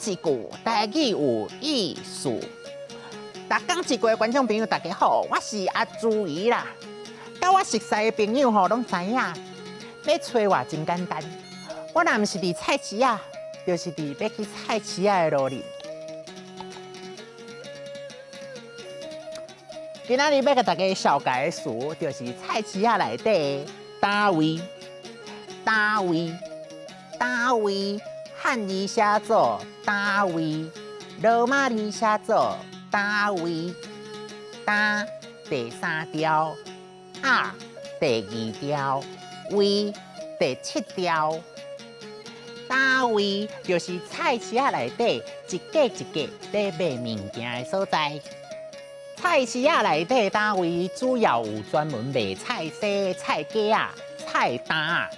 一句台语有意思。大港一过观众朋友大家好，我是阿朱怡啦。甲我熟悉的朋友吼，拢知影，要找我真简单。我若毋是伫菜市啊，就是伫要去菜市啊的路哩。今仔日要甲大家绍介的词，就是菜市啊内底单位。单位，汉语写作单位，罗马字写作单位。单第三条，啊第二条，位第七条。单位就是菜市啊内底一家一家在卖物件的所在。菜市啊内底单位主要有专门卖菜踅、菜粿啊、菜单啊。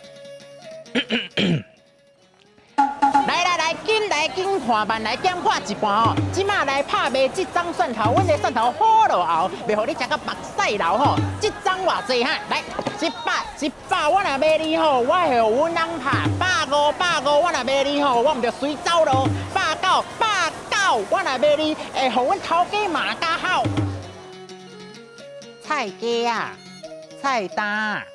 来，紧看慢来减看一半哦。即马来拍卖这张蒜头，阮的蒜头好落后，袂互你食到目屎流吼。这张偌济哈？来100，我若卖你吼，我会互阮翁拍150，我若卖你吼，我毋着随走咯。190，我若卖你，会互阮头家骂甲好。菜粿啊，菜单啊。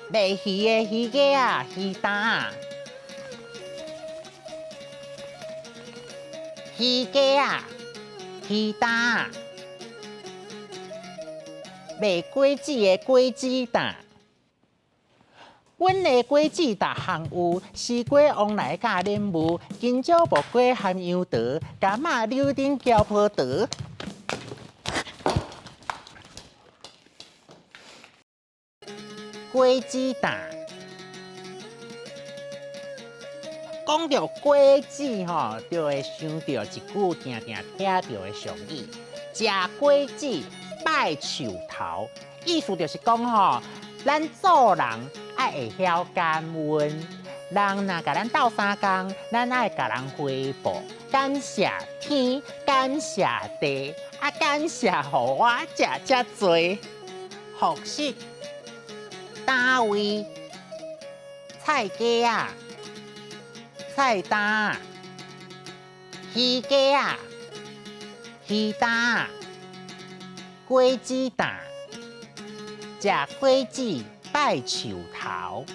卖鱼的鱼粿啊，鱼单啊，鱼粿啊，鱼单啊，卖果子的果子单。阮的果子大项有西瓜、王来甲莲雾、金蕉、木瓜、含杨桃、柑仔、柳丁、胶葡萄。果子蛋，讲到果子吼，就会想到一句常常听到的俗语：食果子拜树头。意思就是讲吼，咱做人爱会晓感恩，人若甲咱斗相共，咱爱甲人回报，感谢天，感谢地，感谢互我食遮多福气。单位，菜粿啊，菜单啊，鱼粿啊，鱼单啊，果子蛋，食果子拜树头。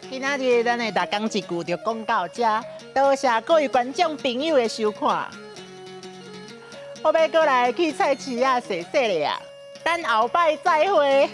今仔日咱的大讲一句就讲到这，多谢各位观众朋友的收看。我要过来去菜市啊踅踅咧啊，等后摆再会。